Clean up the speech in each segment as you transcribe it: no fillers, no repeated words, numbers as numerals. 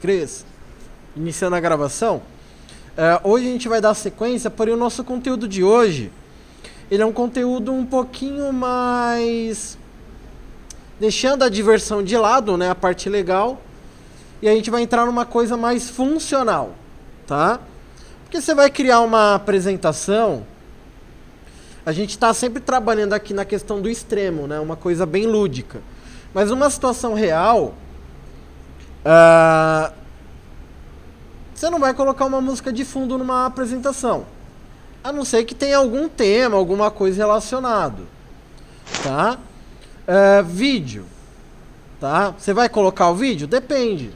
Cres, iniciando a gravação. Hoje a gente vai dar sequência, porém o nosso conteúdo de hoje, ele é um conteúdo um pouquinho mais... deixando a diversão de lado, né, a parte legal, e a gente vai entrar numa coisa mais funcional, tá? Porque você vai criar uma apresentação, a gente está sempre trabalhando aqui na questão do extremo, né, uma coisa bem lúdica. Mas uma situação real, você não vai colocar uma música de fundo numa apresentação, a não ser que tenha algum tema, alguma coisa relacionado, tá? Vídeo, tá? Você vai colocar o vídeo? Depende.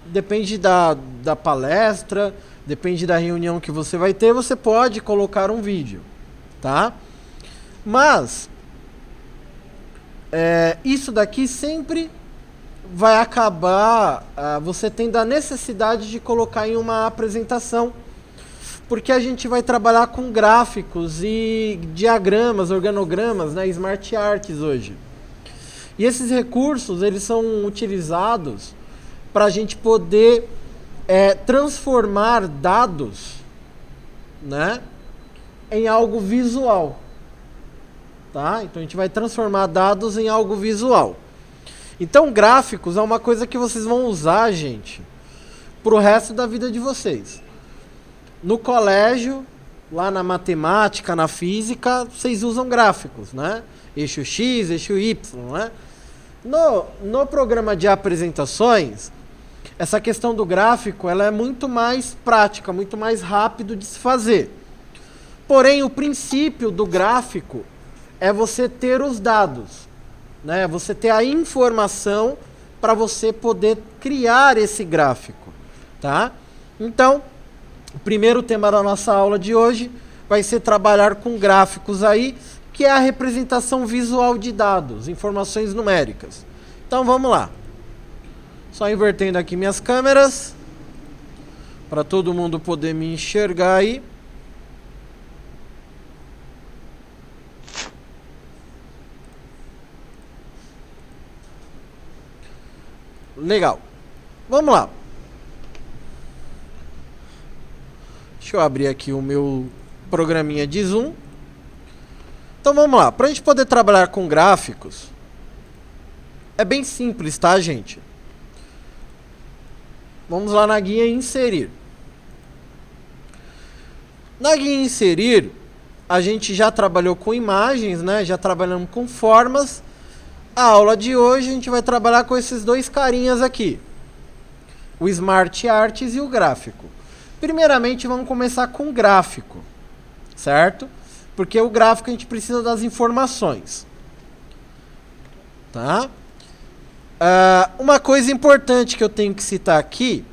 Depende da palestra, depende da reunião que você vai ter, você pode colocar um vídeo, tá? Mas isso daqui sempre vai acabar você tendo a necessidade de colocar em uma apresentação, porque a gente vai trabalhar com gráficos e diagramas, organogramas, né, smart arts hoje. E esses recursos, eles são utilizados para a gente poder transformar dados, né, em algo visual. Tá? Então a gente vai transformar dados em algo visual. Então gráficos é uma coisa que vocês vão usar, gente, pro resto da vida de vocês. No colégio, lá na matemática, na física, vocês usam gráficos, né? Eixo X, eixo Y, né? No programa de apresentações, essa questão do gráfico, ela é muito mais prática, muito mais rápido de se fazer. Porém, o princípio do gráfico é você ter os dados, né? Você ter a informação para você poder criar esse gráfico, tá? Então, o primeiro tema da nossa aula de hoje vai ser trabalhar com gráficos aí, que é a representação visual de dados, informações numéricas. Então vamos lá. Só invertendo aqui minhas câmeras, para todo mundo poder me enxergar aí. Legal. Vamos lá. Deixa eu abrir aqui o meu programinha de Zoom. Então vamos lá. Para a gente poder trabalhar com gráficos, é bem simples, tá, gente? Vamos lá na guia Inserir. Na guia Inserir, a gente já trabalhou com imagens, né? Já trabalhamos com formas. A aula de hoje a gente vai trabalhar com esses dois carinhas aqui, o Smart Arts e o gráfico. Primeiramente vamos começar com o gráfico, certo? Porque o gráfico a gente precisa das informações, tá? Uma coisa importante que eu tenho que citar aqui,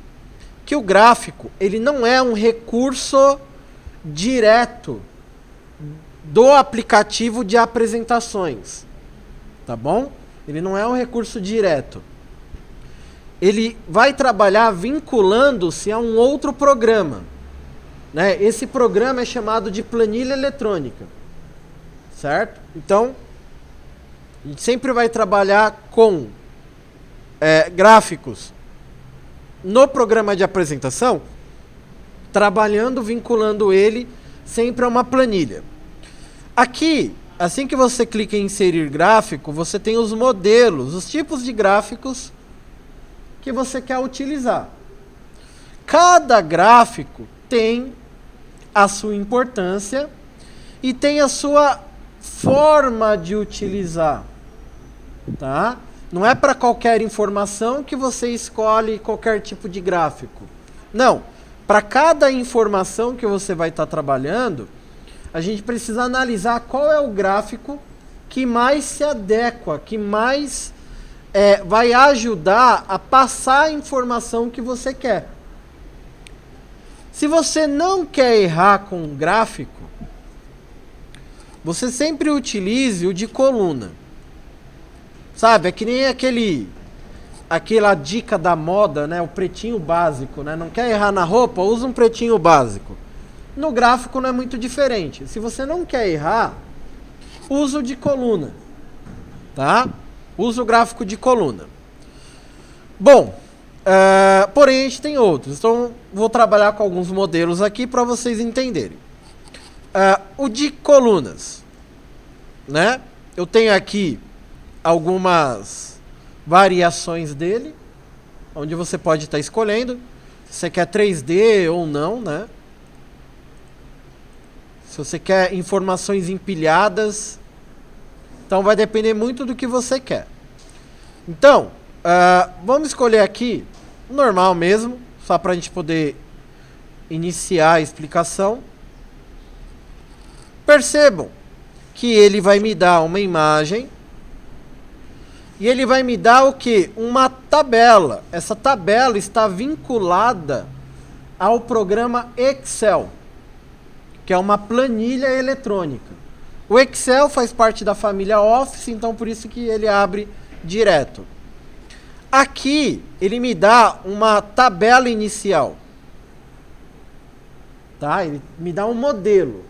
que o gráfico, ele não é um recurso direto do aplicativo de apresentações. Tá bom? Ele não é um recurso direto. Ele vai trabalhar vinculando-se a um outro programa, né? Esse programa é chamado de planilha eletrônica, certo? Então, a gente sempre vai trabalhar com gráficos no programa de apresentação, trabalhando, vinculando ele sempre a uma planilha. Aqui, assim que você clica em inserir gráfico, você tem os modelos, os tipos de gráficos que você quer utilizar. Cada gráfico tem a sua importância e tem a sua forma de utilizar, tá? Não é para qualquer informação que você escolhe qualquer tipo de gráfico. Não, para cada informação que você vai estar trabalhando, a gente precisa analisar qual é o gráfico que mais se adequa, que mais vai ajudar a passar a informação que você quer. Se você não quer errar com um gráfico, você sempre utilize o de coluna. Sabe, é que nem aquela dica da moda, né, o pretinho básico, né? Não quer errar na roupa? Usa um pretinho básico. No gráfico não é muito diferente. Se você não quer errar, usa o de coluna, tá? Usa o gráfico de coluna. Bom, Porém, a gente tem outros. Então, vou trabalhar com alguns modelos aqui para vocês entenderem. O de colunas, né? Eu tenho aqui algumas variações dele, onde você pode estar escolhendo se você quer 3D ou não, né? Se você quer informações empilhadas, então vai depender muito do que você quer. Então, vamos escolher aqui o normal mesmo, só para a gente poder iniciar a explicação. Percebam que ele vai me dar uma imagem e ele vai me dar o quê? Uma tabela. Essa tabela está vinculada ao programa Excel, que é uma planilha eletrônica. O Excel faz parte da família Office, então por isso que ele abre direto. Aqui ele me dá uma tabela inicial. Tá? Ele me dá um modelo.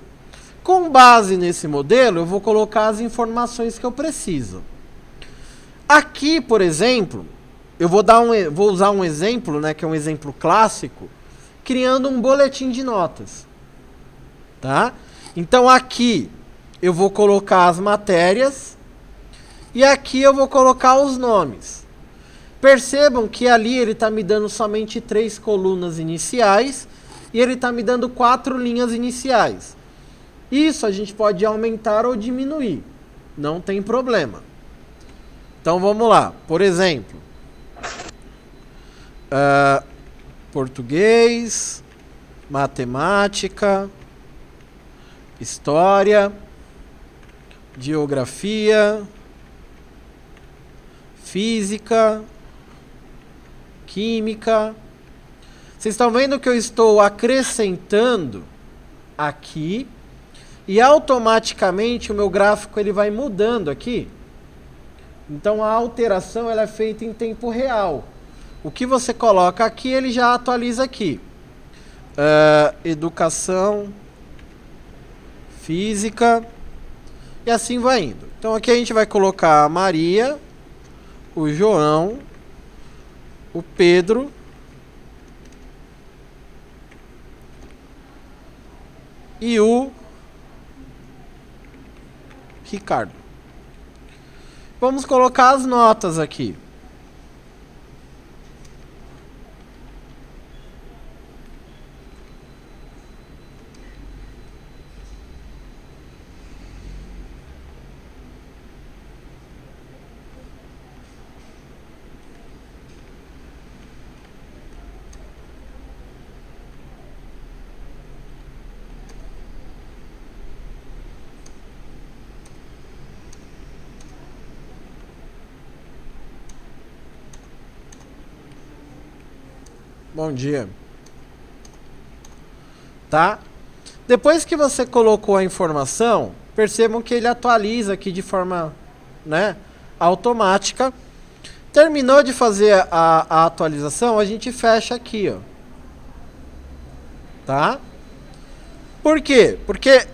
Com base nesse modelo, eu vou colocar as informações que eu preciso. Aqui, por exemplo, eu vou usar um exemplo, né, que é um exemplo clássico, criando um boletim de notas. Tá? Então aqui eu vou colocar as matérias e aqui eu vou colocar os nomes. Percebam que ali ele está me dando somente 3 colunas iniciais e ele está me dando 4 linhas iniciais. Isso a gente pode aumentar ou diminuir, não tem problema. Então vamos lá, por exemplo, português, matemática, história, geografia, física, química. Vocês estão vendo que eu estou acrescentando aqui e automaticamente o meu gráfico ele vai mudando aqui. Então a alteração ela é feita em tempo real. O que você coloca aqui ele já atualiza aqui. Educação, física e assim vai indo. Então aqui a gente vai colocar a Maria, o João, o Pedro e o Ricardo. Vamos colocar as notas aqui. Bom dia. Tá? Depois que você colocou a informação, percebam que ele atualiza aqui de forma, né, automática. Terminou de fazer a atualização, a gente fecha aqui, ó. Tá? Por quê? Porque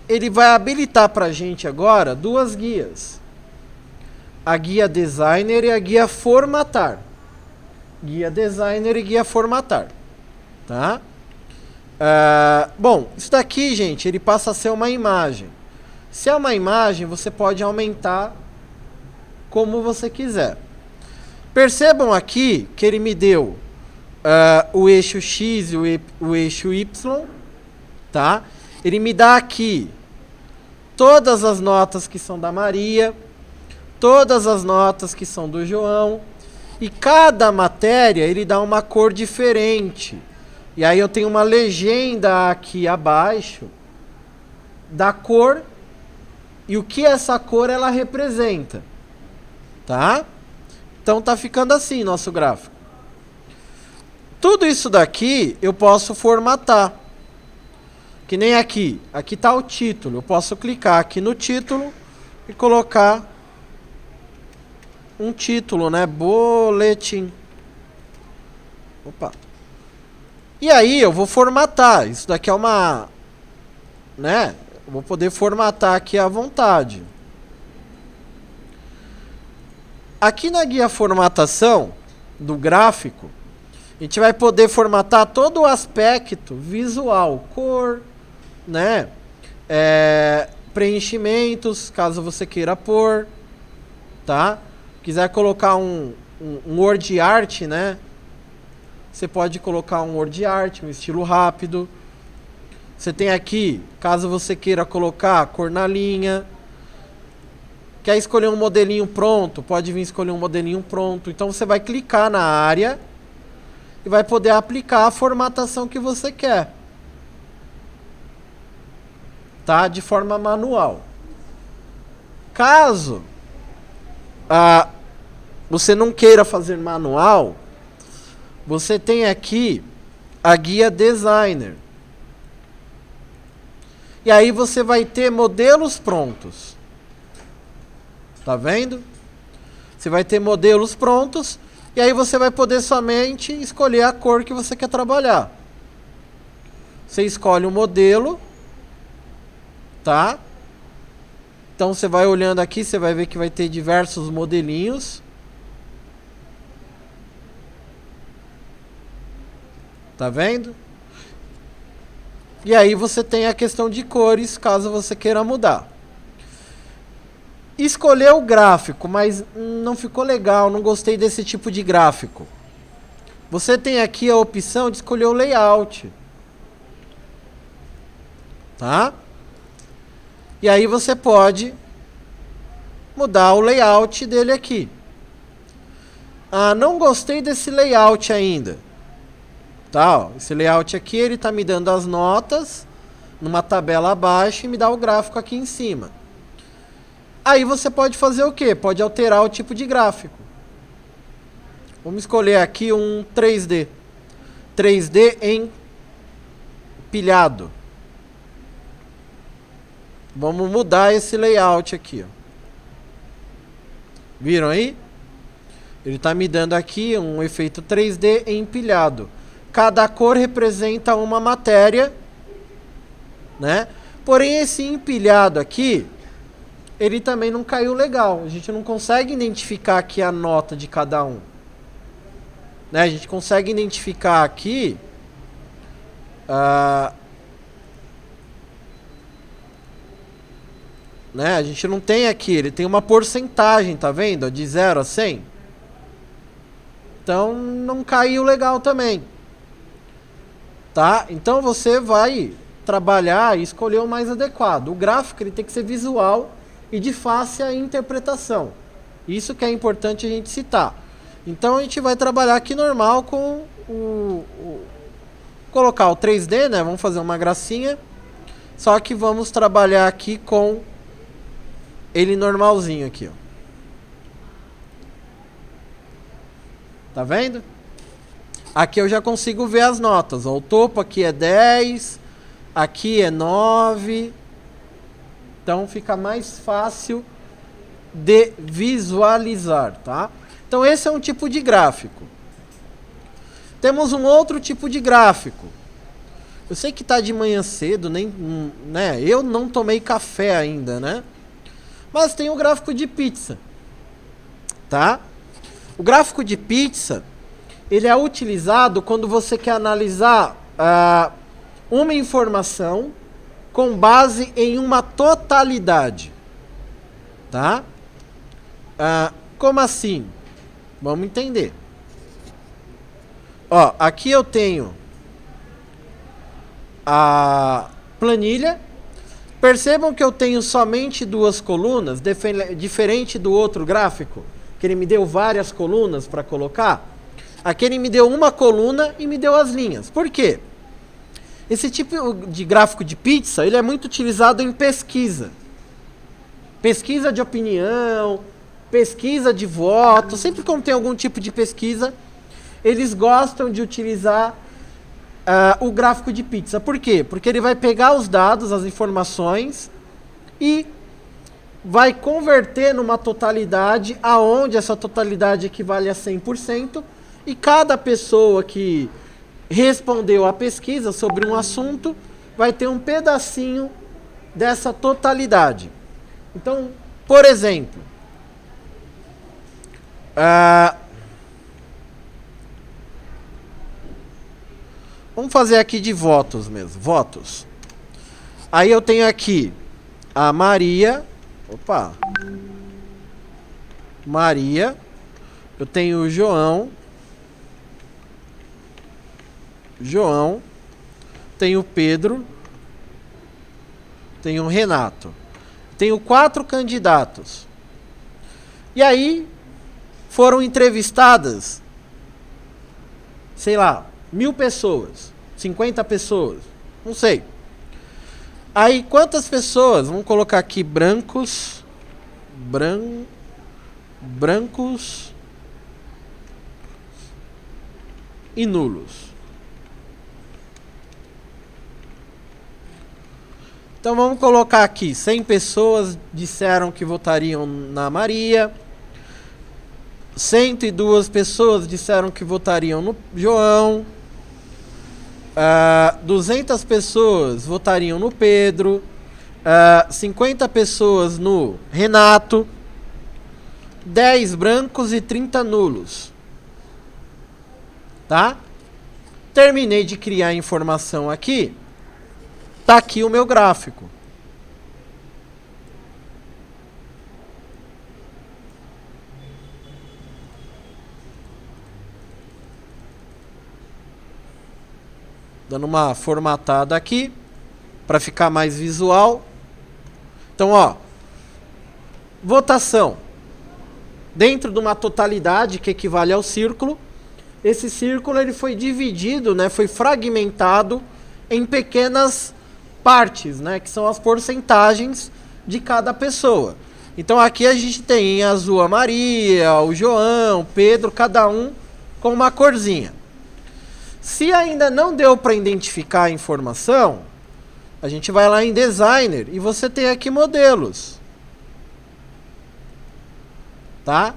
ele vai habilitar pra gente agora 2 guias. A guia designer e a guia formatar. Guia designer e guia formatar, tá? Bom, isso daqui, gente, ele passa a ser uma imagem. Se é uma imagem, você pode aumentar como você quiser. Percebam aqui que ele me deu o eixo X e o eixo Y, tá? Ele me dá aqui todas as notas que são da Maria, todas as notas que são do João. E cada matéria ele dá uma cor diferente. E aí eu tenho uma legenda aqui abaixo da cor e o que essa cor ela representa. Tá? Então tá ficando assim nosso gráfico. Tudo isso daqui eu posso formatar. Que nem aqui. Aqui tá o título. Eu posso clicar aqui no título e colocar um título, né? Boletim. Opa. E aí eu vou formatar. Isso daqui é uma, né? Eu vou poder formatar aqui à vontade. Aqui na guia formatação, do gráfico, a gente vai poder formatar todo o aspecto visual, cor, né? Preenchimentos, caso você queira pôr, tá? Quiser colocar um word art, né? Você pode colocar um word art, um estilo rápido. Você tem aqui, caso você queira colocar cor na linha. Quer escolher um modelinho pronto? Pode vir escolher um modelinho pronto. Então você vai clicar na área e vai poder aplicar a formatação que você quer. Tá? De forma manual. Caso você não queira fazer manual, você tem aqui a guia designer. E aí você vai ter modelos prontos. Tá vendo? Você vai ter modelos prontos e aí você vai poder somente escolher a cor que você quer trabalhar. Você escolhe o modelo, tá? Então você vai olhando aqui, você vai ver que vai ter diversos modelinhos. Tá vendo? E aí você tem a questão de cores, caso você queira mudar. Escolher o gráfico, mas não ficou legal, não gostei desse tipo de gráfico. Você tem aqui a opção de escolher o layout. Tá? E aí você pode mudar o layout dele aqui. Não gostei desse layout ainda. Tá, ó, esse layout aqui, ele tá me dando as notas numa tabela abaixo e me dá o gráfico aqui em cima. Aí você pode fazer o quê? Pode alterar o tipo de gráfico. Vamos escolher aqui um 3D. 3D empilhado. Vamos mudar esse layout aqui, ó. Viram aí? Ele tá me dando aqui um efeito 3D empilhado. Cada cor representa uma matéria, né? Porém, esse empilhado aqui, ele também não caiu legal. A gente não consegue identificar aqui a nota de cada um. Né? A gente consegue identificar aqui né? A gente não tem aqui, ele tem uma porcentagem, tá vendo? De 0 a 100. Então, não caiu legal também. Tá? Então você vai trabalhar e escolher o mais adequado. O gráfico ele tem que ser visual e de fácil interpretação. Isso que é importante a gente citar. Então a gente vai trabalhar aqui normal com colocar o 3D, né? Vamos fazer uma gracinha. Só que vamos trabalhar aqui com ele normalzinho aqui, ó. Tá vendo? Aqui eu já consigo ver as notas. Ó, o topo aqui é 10, aqui é 9. Então fica mais fácil de visualizar, tá? Então esse é um tipo de gráfico. Temos um outro tipo de gráfico. Eu sei que tá de manhã cedo, né? Eu não tomei café ainda, né? Mas tem o gráfico de pizza, tá? O gráfico de pizza, ele é utilizado quando você quer analisar uma informação com base em uma totalidade. Tá? Como assim? Vamos entender. Ó, aqui eu tenho a planilha. Percebam que eu tenho somente duas colunas, diferente do outro gráfico, que ele me deu várias colunas para colocar. Aqui ele me deu uma coluna e me deu as linhas. Por quê? Esse tipo de gráfico de pizza, ele é muito utilizado em pesquisa. Pesquisa de opinião, pesquisa de voto. Sempre quando tem algum tipo de pesquisa, eles gostam de utilizar o gráfico de pizza. Por quê? Porque ele vai pegar os dados, as informações e vai converter numa totalidade, aonde essa totalidade equivale a 100%. E cada pessoa que respondeu a pesquisa sobre um assunto vai ter um pedacinho dessa totalidade. Então, por exemplo, Vamos fazer aqui de votos mesmo. Votos. Aí eu tenho aqui a Maria. Opa. Maria. Eu tenho o João. João. Tenho o Pedro. Tenho o Renato. Tenho 4 candidatos. E aí foram entrevistadas, sei lá, 1000 pessoas, 50 pessoas, não sei. Aí quantas pessoas, vamos colocar aqui brancos, brancos e nulos. Então vamos colocar aqui, 100 pessoas disseram que votariam na Maria, 102 pessoas disseram que votariam no João, 200 pessoas votariam no Pedro, 50 pessoas no Renato, 10 brancos e 30 nulos. Tá? Terminei de criar a informação aqui. Tá aqui o meu gráfico. Dando uma formatada aqui para ficar mais visual. Então, ó, votação dentro de uma totalidade que equivale ao círculo. Esse círculo ele foi dividido, né, foi fragmentado em pequenas partes, né, que são as porcentagens de cada pessoa. Então aqui a gente tem em azul a Maria, o João, o Pedro, cada um com uma corzinha. Se ainda não deu para identificar a informação, a gente vai lá em Designer e você tem aqui modelos. Tá?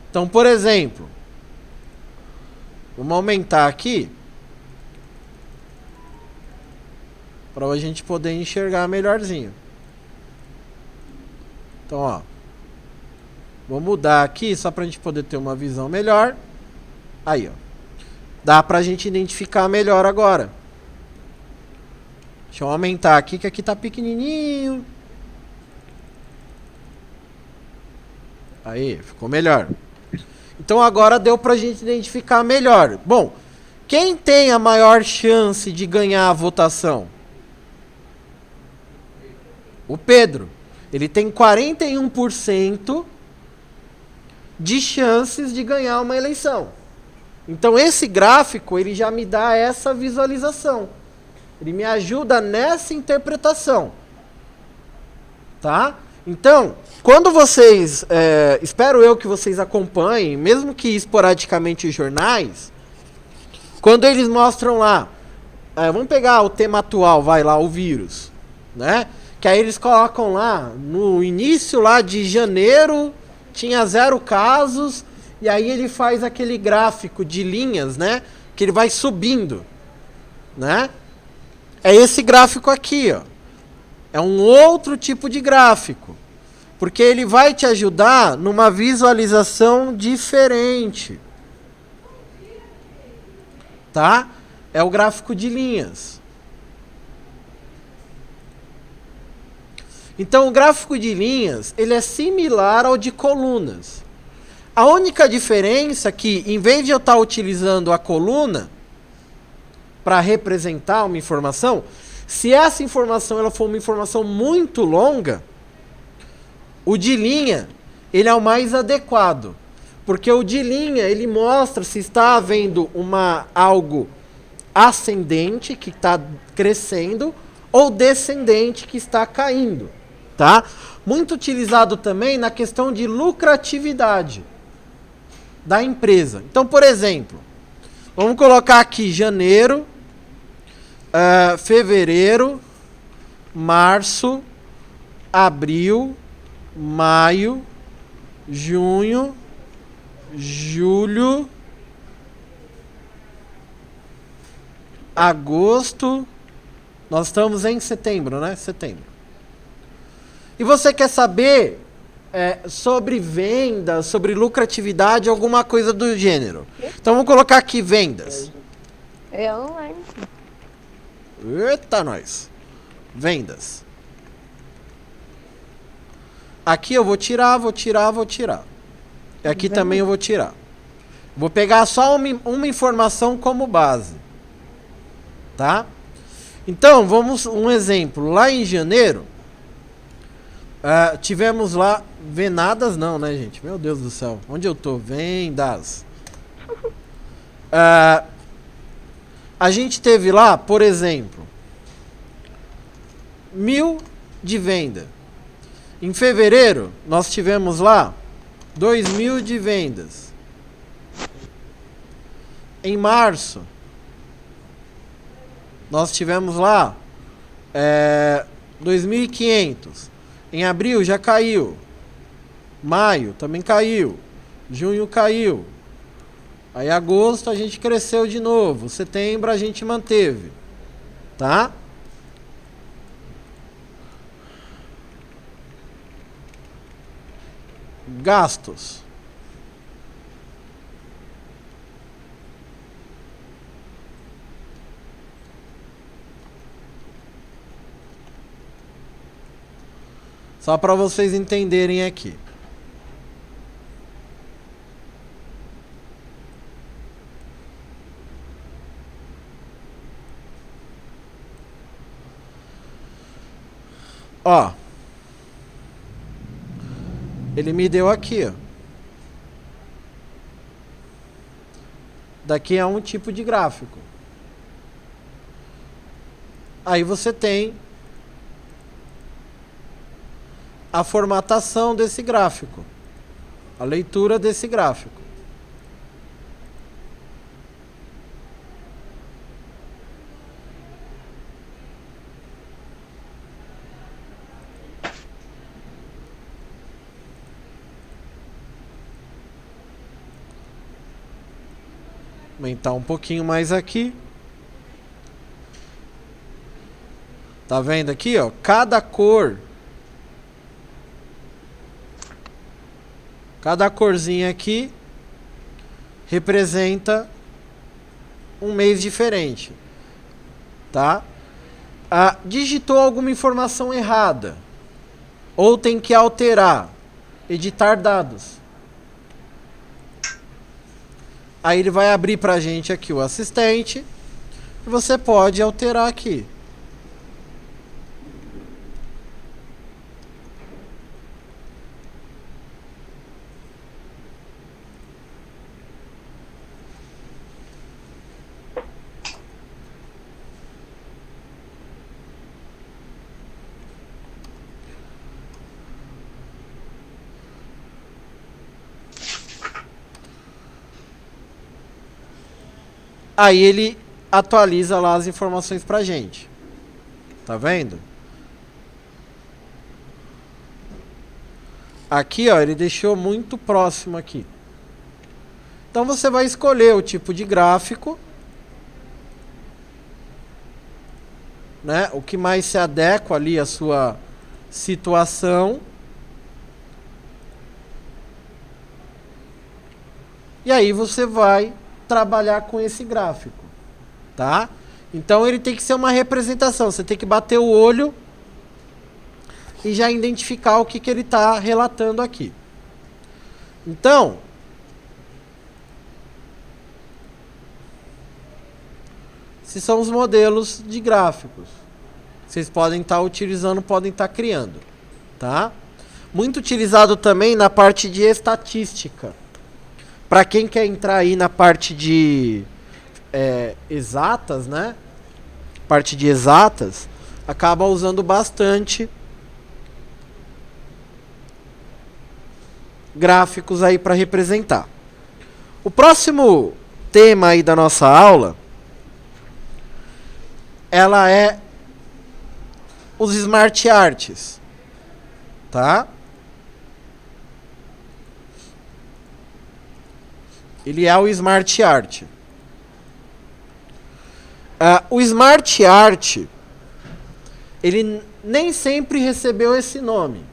Então, por exemplo, vamos aumentar aqui para a gente poder enxergar melhorzinho. Então, ó, vou mudar aqui só para a gente poder ter uma visão melhor. Aí, ó. Dá pra gente identificar melhor agora. Deixa eu aumentar aqui, que aqui tá pequenininho. Aí, ficou melhor. Então agora deu pra gente identificar melhor. Bom, quem tem a maior chance de ganhar a votação? O Pedro. Ele tem 41% de chances de ganhar uma eleição. Então esse gráfico, ele já me dá essa visualização. Ele me ajuda nessa interpretação. Tá? Então, quando vocês, espero eu que vocês acompanhem, mesmo que esporadicamente os jornais, quando eles mostram lá, vamos pegar o tema atual, vai lá, o vírus, né? Que aí eles colocam lá, no início lá de janeiro, tinha 0 casos, e aí ele faz aquele gráfico de linhas, né? Que ele vai subindo, né? É esse gráfico aqui, ó. É um outro tipo de gráfico. Porque ele vai te ajudar numa visualização diferente. Tá? É o gráfico de linhas. Então o gráfico de linhas, ele é similar ao de colunas. A única diferença é que, em vez de eu estar utilizando a coluna para representar uma informação, se essa informação ela for uma informação muito longa, o de linha ele é o mais adequado. Porque o de linha ele mostra se está havendo algo ascendente, que está crescendo, ou descendente, que está caindo. Tá? Muito utilizado também na questão de lucratividade da empresa. Então, por exemplo, vamos colocar aqui janeiro, fevereiro, março, abril, maio, junho, julho, agosto. Nós estamos em setembro, né? Setembro. E você quer saber sobre vendas, sobre lucratividade, alguma coisa do gênero. Então vamos colocar aqui vendas. É online. Eita, nós. Vendas. Aqui eu vou tirar. E aqui também eu vou tirar. Vou pegar só uma informação como base. Tá? Então, vamos um exemplo. Lá em janeiro, tivemos lá venadas não, né, gente? Meu Deus do céu. Onde eu tô? Vendas. A gente teve lá, por exemplo, 1.000 de venda. Em fevereiro, nós tivemos lá 2.000 de vendas. Em março, nós tivemos lá 2.500. Em abril já caiu. Maio também caiu. Junho caiu. Aí agosto a gente cresceu de novo. Setembro a gente manteve. Tá? Gastos. Só para vocês entenderem aqui. Ó. Ele me deu aqui, ó. Daqui é um tipo de gráfico. Aí você tem a formatação desse gráfico, a leitura desse gráfico. Aumentar um pouquinho mais aqui. Tá vendo aqui, ó? Cada corzinha aqui representa um mês diferente, tá? Digitou alguma informação errada ou tem que alterar, editar dados. Aí ele vai abrir pra gente aqui o assistente e você pode alterar aqui. Aí ele atualiza lá as informações pra gente. Tá vendo? Aqui, ó, ele deixou muito próximo aqui. Então você vai escolher o tipo de gráfico, né? O que mais se adequa ali à sua situação. E aí você vai trabalhar com esse gráfico, tá? Então ele tem que ser uma representação. Você tem que bater o olho e já identificar o que ele está relatando aqui. Então, esses são os modelos de gráficos. Vocês podem estar utilizando, podem estar criando, tá? Muito utilizado também na parte de estatística. Para quem quer entrar aí na parte de exatas, né? Parte de exatas, acaba usando bastante gráficos aí para representar. O próximo tema aí da nossa aula, ela é os Smart Arts, tá? Ele é o Smart Art. O Smart Art, ele nem sempre recebeu esse nome.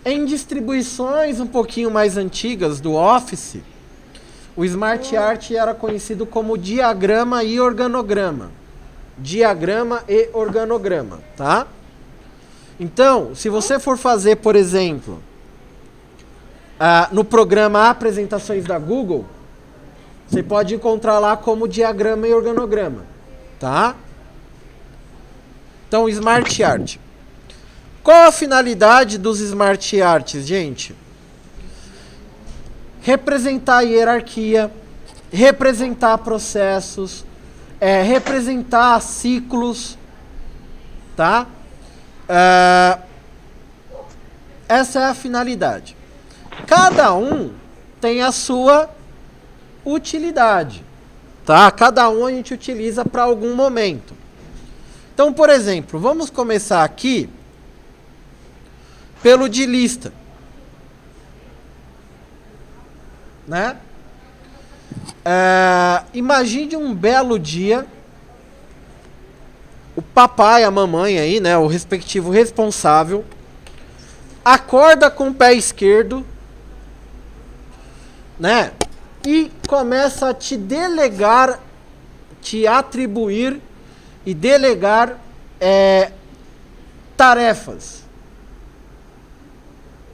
Em distribuições um pouquinho mais antigas do Office, o Smart Art era conhecido como diagrama e organograma. diagrama e organograma, tá? Então, se você for fazer, por exemplo, no programa Apresentações da Google, você pode encontrar lá como diagrama e organograma, tá? Então, Smart Art. Qual a finalidade dos Smart Arts, gente? Representar a hierarquia, representar processos, representar ciclos, tá? Essa é a finalidade. Cada um tem a sua utilidade, tá? Cada um a gente utiliza para algum momento. Então, por exemplo, vamos começar aqui pelo de lista, né? Imagine um belo dia, o papai, a mamãe aí, né, o respectivo responsável, acorda com o pé esquerdo, né, e começa a te delegar, te atribuir e delegar tarefas,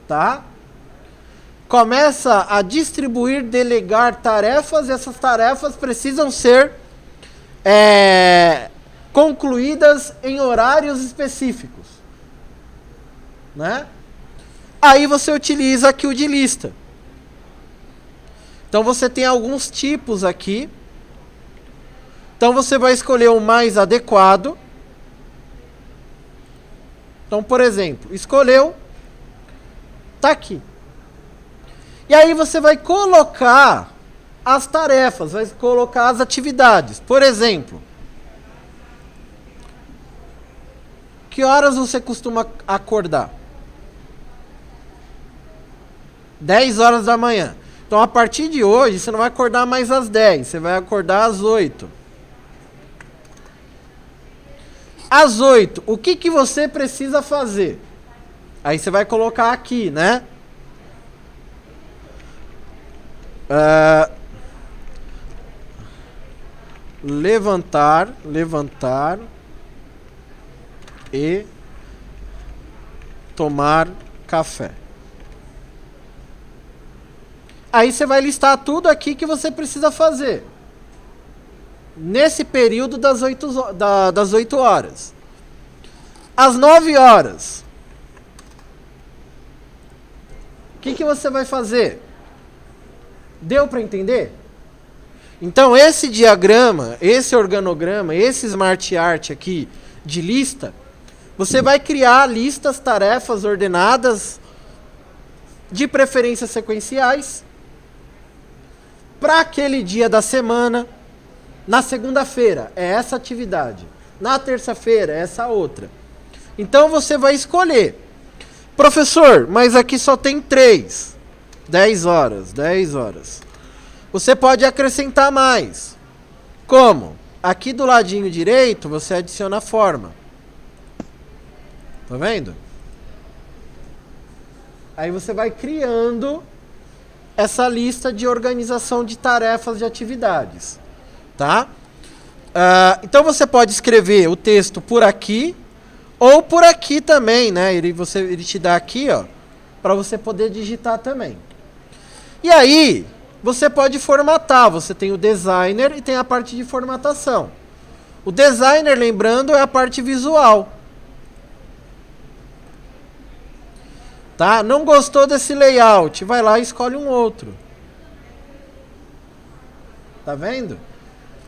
tá? Começa a distribuir, delegar tarefas, e essas tarefas precisam ser concluídas em horários específicos, né? Aí você utiliza aqui o de lista. Então você tem alguns tipos aqui. Então você vai escolher o mais adequado. Então, por exemplo, escolheu, tá aqui. E aí você vai colocar as tarefas, vai colocar as atividades. Por exemplo, que horas você costuma acordar? 10 horas da manhã. Então, a partir de hoje, você não vai acordar mais às 10, você vai acordar às 8. Às 8, o que que você precisa fazer? Aí você vai colocar aqui, né? Levantar e tomar café. Aí você vai listar tudo aqui que você precisa fazer nesse período das 8 horas. Às 9 horas, o que que você vai fazer? Deu para entender? Então, esse diagrama, esse organograma, esse Smart Art aqui de lista, você vai criar listas, tarefas ordenadas, de preferência sequenciais, para aquele dia da semana. Na segunda-feira é essa atividade, na terça-feira é essa outra. Então você vai escolher. Professor, mas aqui só tem 3. 10 horas. Você pode acrescentar mais. Como? Aqui do ladinho direito você adiciona a forma. Tá vendo? Aí você vai criando essa lista de organização de tarefas de atividades. Tá? Então você pode escrever o texto por aqui ou por aqui também, né? Ele te dá aqui, ó, para você poder digitar também. E aí você pode formatar. Você tem o designer e tem a parte de formatação. O designer, lembrando, é a parte visual. Tá? Não gostou desse layout? Vai lá e escolhe um outro. Tá vendo?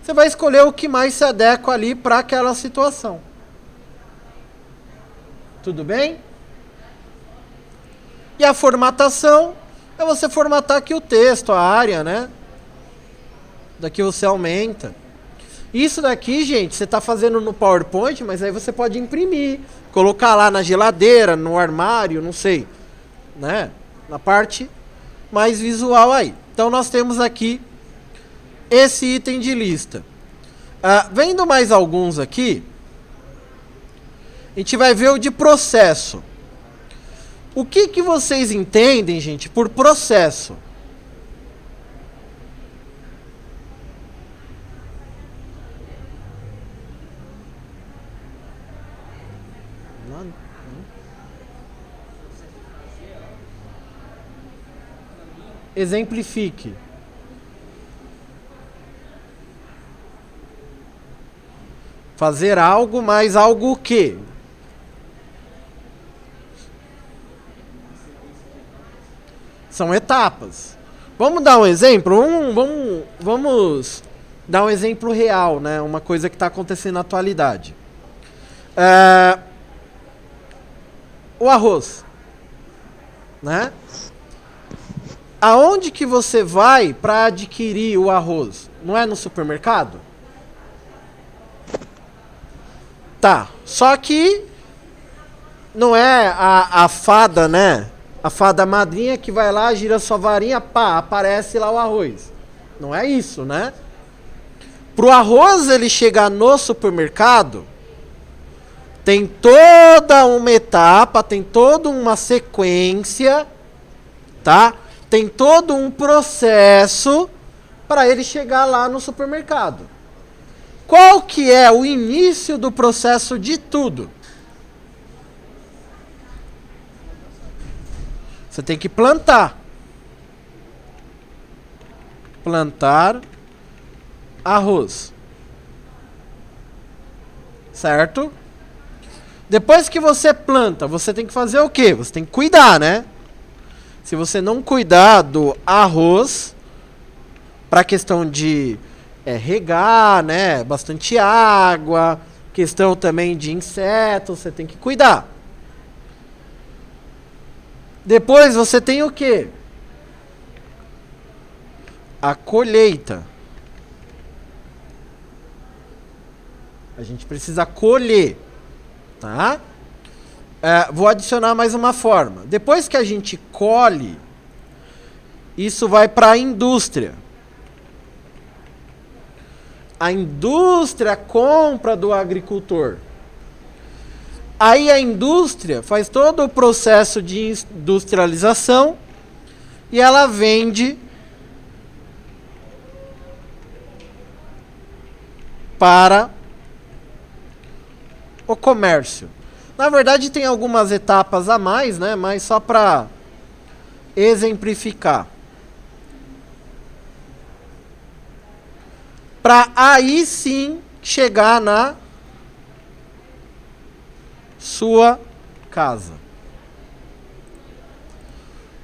Você vai escolher o que mais se adequa ali para aquela situação. Tudo bem? E a formatação é você formatar aqui o texto, a área, né? Daqui você aumenta. Isso daqui, gente, você está fazendo no PowerPoint, mas aí você pode imprimir, colocar lá na geladeira, no armário, não sei, né? Na parte mais visual aí. Então nós temos aqui esse item de lista. Vendo mais alguns aqui, a gente vai ver o de processo. O que que vocês entendem, gente, por processo? Exemplifique. Fazer algo, mas algo o quê? São etapas. Vamos dar um exemplo? Vamos dar um exemplo real, né? Uma coisa que está acontecendo na atualidade. O arroz, né? Aonde que você vai para adquirir o arroz? Não é no supermercado? Tá, só que não é a fada, né? A fada madrinha que vai lá, gira sua varinha, pá, aparece lá o arroz. Não é isso, né? Pro arroz ele chegar no supermercado, tem toda uma etapa, tem toda uma sequência, tá? Tem todo um processo para ele chegar lá no supermercado. Qual que é o início do processo de tudo? Você tem que plantar. Plantar arroz. Certo? Depois que você planta, você tem que fazer o quê? Você tem que cuidar, né? Se você não cuidar do arroz, para a questão de regar, né? Bastante água, questão também de insetos, você tem que cuidar. Depois você tem o quê? A colheita. A gente precisa colher, tá? Vou adicionar mais uma forma. Depois que a gente colhe, isso vai para a indústria. A indústria compra do agricultor. Aí a indústria faz todo o processo de industrialização e ela vende para o comércio. Na verdade tem algumas etapas a mais, né? Mas só para exemplificar. Para aí sim chegar na sua casa.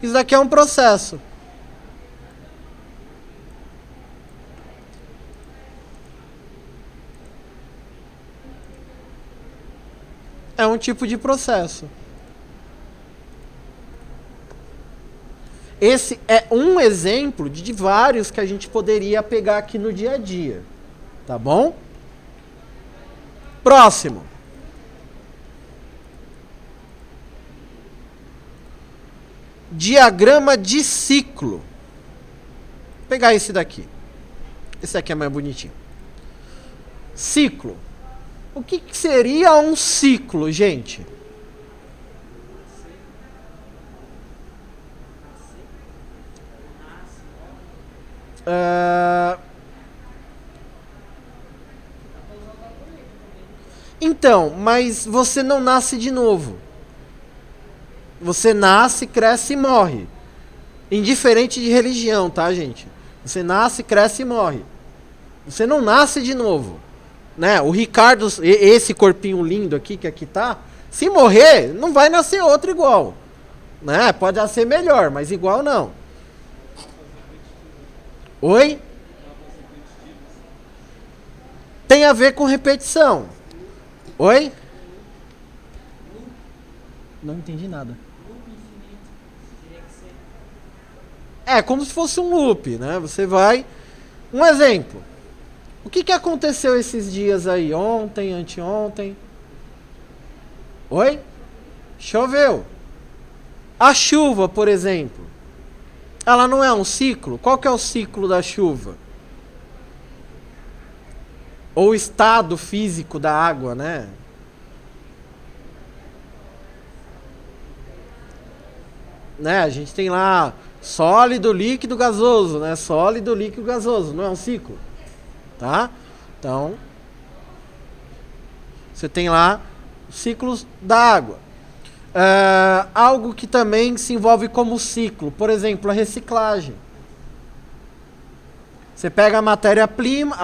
Isso daqui é um processo. É um tipo de processo. Esse é um exemplo de vários que a gente poderia pegar aqui no dia a dia. Tá bom? Próximo. Diagrama de ciclo. Vou pegar esse daqui. Esse aqui é mais bonitinho. Ciclo. O que seria um ciclo, gente? Então, mas você não nasce de novo. Você nasce, cresce e morre. Indiferente de religião, tá, gente? Você nasce, cresce e morre. Você não nasce de novo. Né? O Ricardo, esse corpinho lindo aqui, que aqui tá, se morrer, não vai nascer outro igual. Né? Pode nascer melhor, mas igual não. Oi? Tem a ver com repetição. Oi? Não entendi nada. É como se fosse um loop, né? Você vai... Um exemplo. O que aconteceu esses dias aí? Ontem, anteontem? Oi? Choveu. A chuva, por exemplo. Ela não é um ciclo? Qual que é o ciclo da chuva? Ou o estado físico da água, né? Né? A gente tem lá sólido, líquido, gasoso, né? Sólido, líquido, gasoso. Não é um ciclo? Tá? Então, você tem lá ciclos da água. Algo que também se envolve como ciclo, por exemplo, a reciclagem. Você pega a matéria-prima,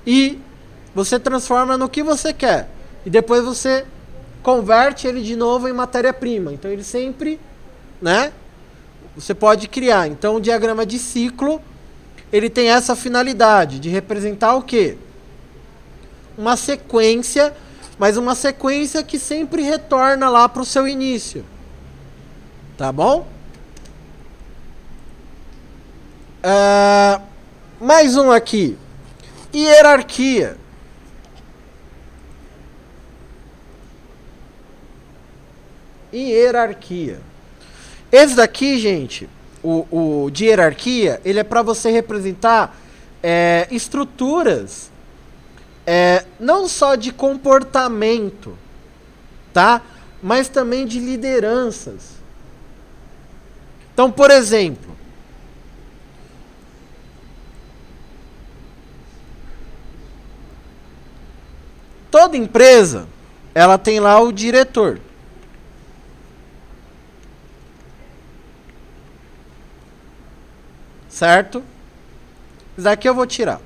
e você transforma no que você quer. E depois você converte ele de novo em matéria-prima. Então ele sempre, né? Você pode criar. Então o diagrama de ciclo, ele tem essa finalidade de representar o quê? Uma sequência, mas uma sequência que sempre retorna lá para o seu início. Tá bom? Mais um aqui. Hierarquia. Hierarquia. Esse daqui, gente, o de hierarquia, ele é para você representar estruturas, não só de comportamento, tá? Mas também de lideranças. Então, por exemplo, toda empresa, ela tem lá o diretor. Certo? Isso daqui eu vou tirar.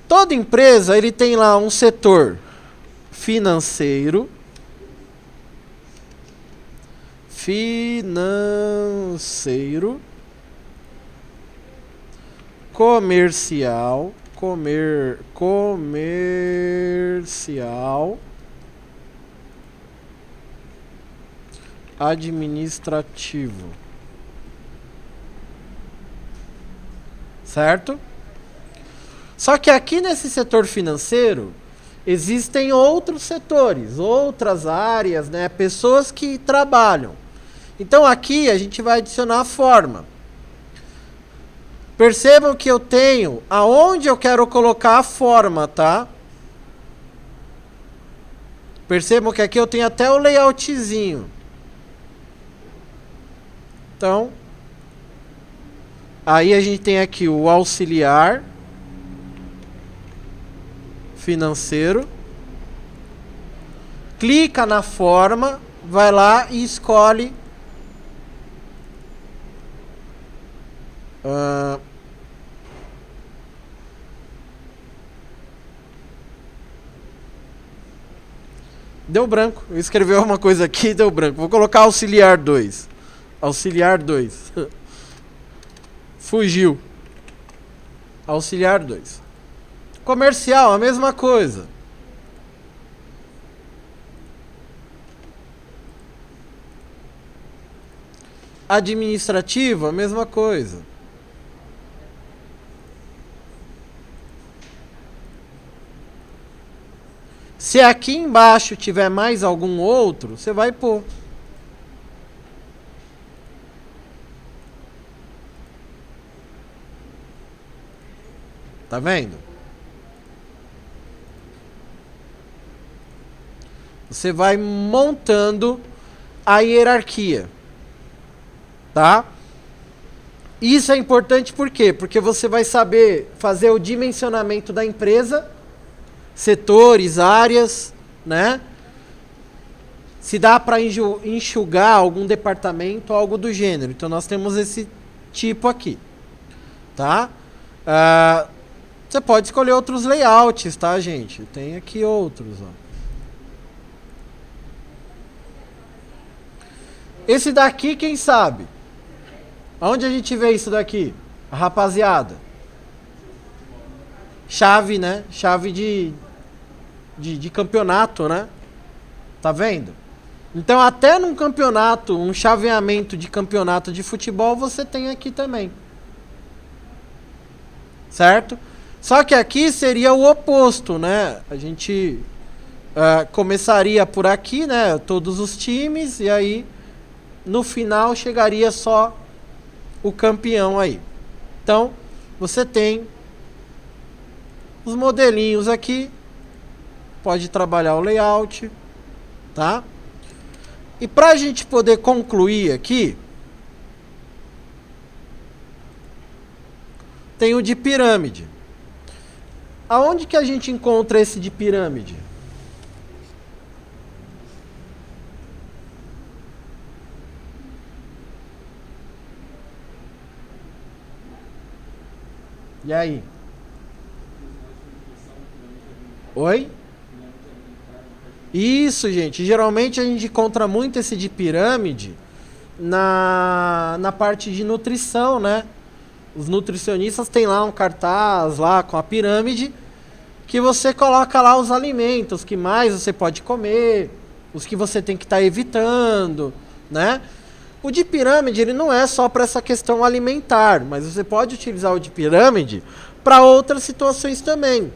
Toda empresa, ele tem lá um setor financeiro, comercial, administrativo. Certo? Só que aqui nesse setor financeiro existem outros setores, outras áreas, né? Pessoas que trabalham. Então aqui a gente vai adicionar a forma. Percebam que eu tenho aonde eu quero colocar a forma, tá? Percebam que aqui eu tenho até o layoutzinho. Então, aí a gente tem aqui o auxiliar financeiro. Clica na forma, vai lá e escolhe deu branco. Eu escrevi uma coisa aqui e deu branco. Vou colocar auxiliar 2. Auxiliar 2. Fugiu. Auxiliar 2. Comercial, a mesma coisa. Administrativo, a mesma coisa. Se aqui embaixo tiver mais algum outro, você vai pôr. Tá vendo? Você vai montando a hierarquia. Tá? Isso é importante por quê? Porque você vai saber fazer o dimensionamento da empresa, setores, áreas, né? Se dá para enxugar algum departamento, algo do gênero. Então nós temos esse tipo aqui, tá? Você pode escolher outros layouts, tá, gente? Tem aqui outros, ó. Esse daqui, quem sabe? Onde a gente vê isso daqui? A rapaziada. Chave, né? Chave de campeonato, né? Tá vendo? Então, até num campeonato, um chaveamento de campeonato de futebol, você tem aqui também. Certo? Só que aqui seria o oposto, né? A gente começaria por aqui, né? Todos os times, e aí no final chegaria só o campeão aí. Então, você tem os modelinhos aqui. Pode trabalhar o layout, tá? E para a gente poder concluir aqui, tem o de pirâmide. Aonde que a gente encontra esse de pirâmide? E aí? Oi? Isso, gente. Geralmente a gente encontra muito esse de pirâmide na parte de nutrição, né? Os nutricionistas têm lá um cartaz lá com a pirâmide que você coloca lá os alimentos que mais você pode comer, os que você tem que estar evitando, né? O de pirâmide ele não é só para essa questão alimentar, mas você pode utilizar o de pirâmide para outras situações também.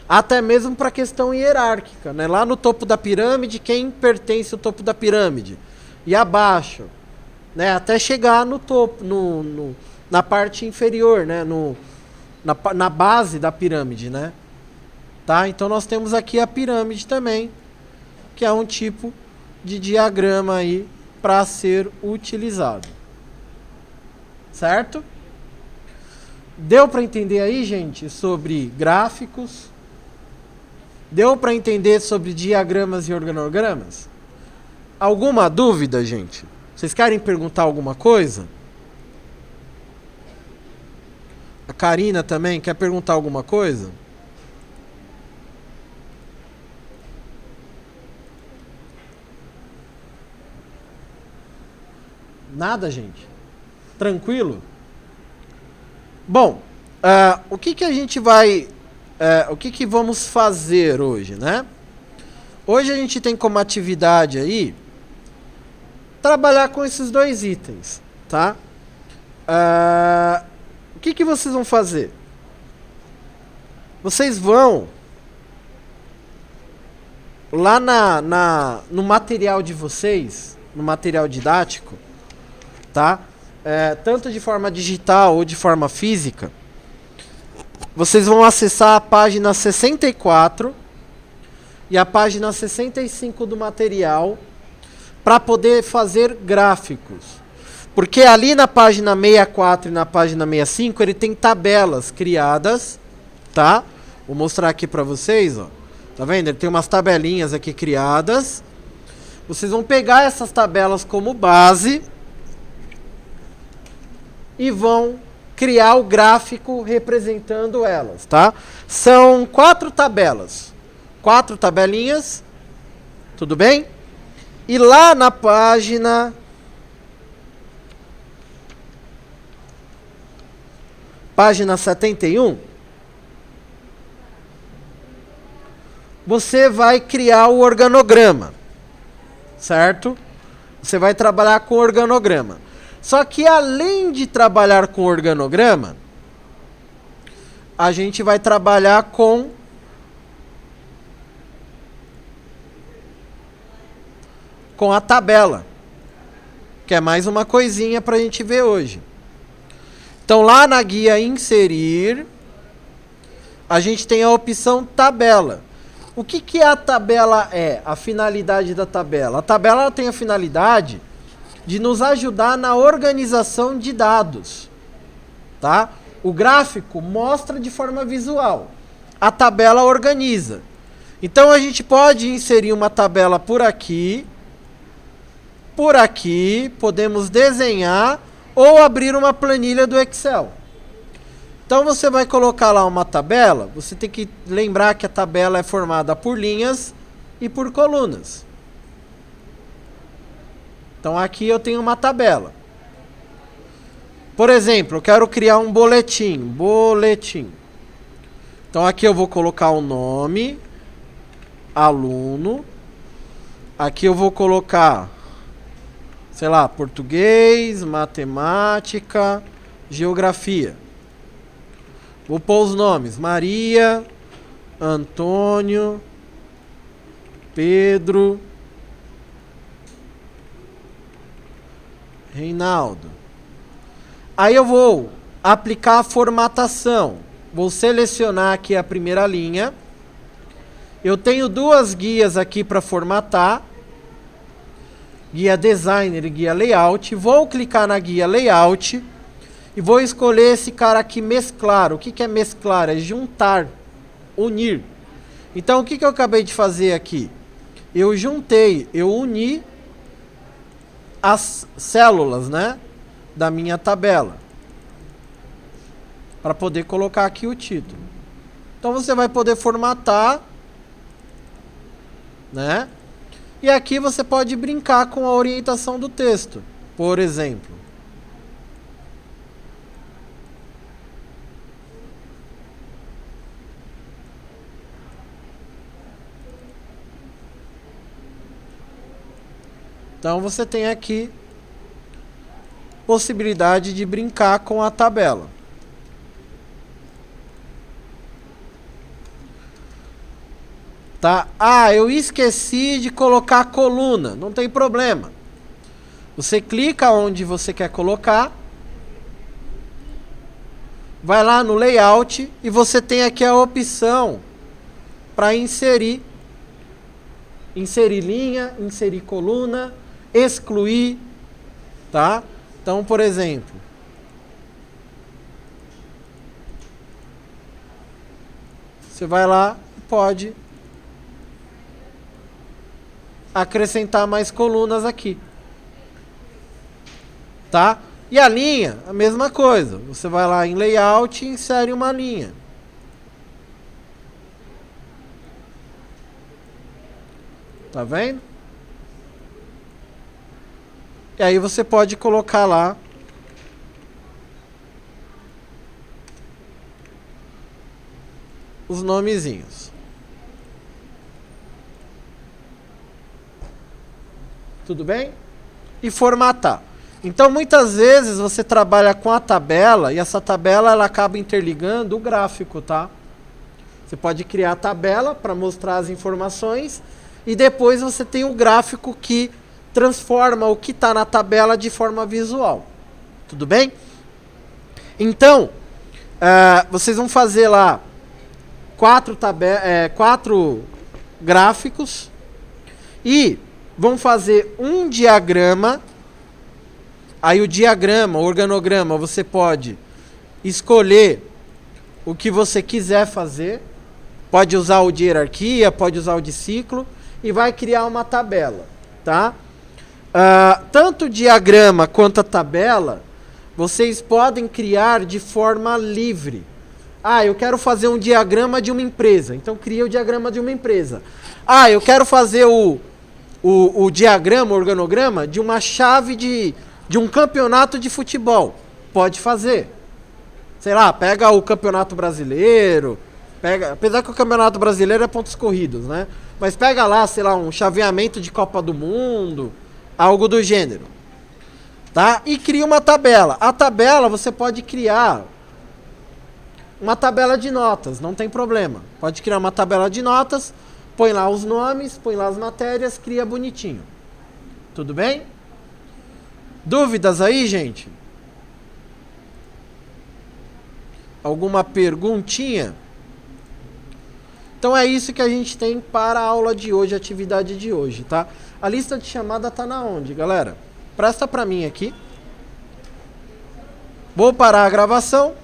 Até mesmo para a questão hierárquica, né? Lá no topo da pirâmide, quem pertence ao topo da pirâmide? E abaixo, né? Até chegar no topo, na parte inferior, né? Na base da pirâmide, né? Tá? Então nós temos aqui a pirâmide também, que é um tipo de diagrama aí para ser utilizado. Certo? Deu para entender aí, gente, sobre gráficos? Deu para entender sobre diagramas e organogramas? Alguma dúvida, gente? Vocês querem perguntar alguma coisa? A Karina também quer perguntar alguma coisa? Nada, gente? Tranquilo? Bom, o que a gente vai... o que vamos fazer hoje, né? Hoje a gente tem como atividade aí trabalhar com esses dois itens, tá? O que vocês vão fazer? Vocês vão lá no material de vocês, no material didático, tá? Tanto de forma digital ou de forma física, vocês vão acessar a página 64 e a página 65 do material para poder fazer gráficos. Porque ali na página 64 e na página 65 ele tem tabelas criadas, tá? Vou mostrar aqui para vocês, ó. Tá vendo? Ele tem umas tabelinhas aqui criadas. Vocês vão pegar essas tabelas como base e vão criar o gráfico representando elas, tá? São 4 tabelas. 4 tabelinhas. Tudo bem? E lá na página... Página 71. Você vai criar o organograma. Certo? Você vai trabalhar com organograma. Só que além de trabalhar com organograma, a gente vai trabalhar com a tabela, que é mais uma coisinha para a gente ver hoje. Então lá na guia inserir, a gente tem a opção tabela. O que a tabela é? A finalidade da tabela. A tabela ela tem a finalidade de nos ajudar na organização de dados, tá? O gráfico mostra de forma visual, a tabela organiza. Então a gente pode inserir uma tabela por aqui, podemos desenhar ou abrir uma planilha do Excel. Então você vai colocar lá uma tabela, você tem que lembrar que a tabela é formada por linhas e por colunas. Então aqui eu tenho uma tabela. Por exemplo, eu quero criar um boletim. Então aqui eu vou colocar o nome, aluno. Aqui eu vou colocar, sei lá, português, matemática, geografia. Vou pôr os nomes: Maria, Antônio, Pedro, Reinaldo. Aí eu vou aplicar a formatação. Vou selecionar aqui a primeira linha. Eu tenho 2 guias aqui para formatar. Guia Designer e Guia Layout. Vou clicar na Guia Layout E vou escolher esse cara aqui, mesclar. O que que é mesclar? É juntar, unir. Então o que que eu acabei de fazer aqui? Eu juntei, eu uni as células, né, da minha tabela, para poder colocar aqui o título. Então você vai poder formatar, né? E aqui você pode brincar com a orientação do texto, por exemplo. Então você tem aqui possibilidade de brincar com a tabela. Tá? Ah, eu esqueci de colocar a coluna. Não tem problema. Você clica onde você quer colocar. Vai lá no layout e você tem aqui a opção para inserir. Inserir linha, inserir coluna, excluir, tá? Então, por exemplo, você vai lá e pode acrescentar mais colunas aqui, tá? E a linha, a mesma coisa. Você vai lá em layout e insere uma linha. Tá vendo? E aí você pode colocar lá os nomezinhos. Tudo bem? E formatar. Então muitas vezes você trabalha com a tabela e essa tabela ela acaba interligando o gráfico, tá? Você pode criar a tabela para mostrar as informações e depois você tem o gráfico que transforma o que está na tabela de forma visual. Tudo bem? Então, vocês vão fazer lá 4 gráficos e vão fazer um diagrama. Aí o diagrama, o organograma, você pode escolher o que você quiser fazer. Pode usar o de hierarquia, pode usar o de ciclo e vai criar uma tabela, tá? Tanto o diagrama quanto a tabela, vocês podem criar de forma livre. Ah, eu quero fazer um diagrama de uma empresa. Então cria o diagrama de uma empresa. Ah, eu quero fazer o diagrama, o organograma de uma chave de um campeonato de futebol. Pode fazer. Sei lá, pega o campeonato brasileiro. Apesar que o campeonato brasileiro é pontos corridos, né? Mas pega lá, sei lá, um chaveamento de Copa do Mundo. Algo do gênero, tá? E cria uma tabela. A tabela você pode criar uma tabela de notas, não tem problema. Pode criar uma tabela de notas, põe lá os nomes, põe lá as matérias, cria bonitinho. Tudo bem? Dúvidas aí, gente? Alguma perguntinha? Então é isso que a gente tem para a aula de hoje, a atividade de hoje, tá? A lista de chamada tá na onde, galera? Presta pra mim aqui. Vou parar a gravação.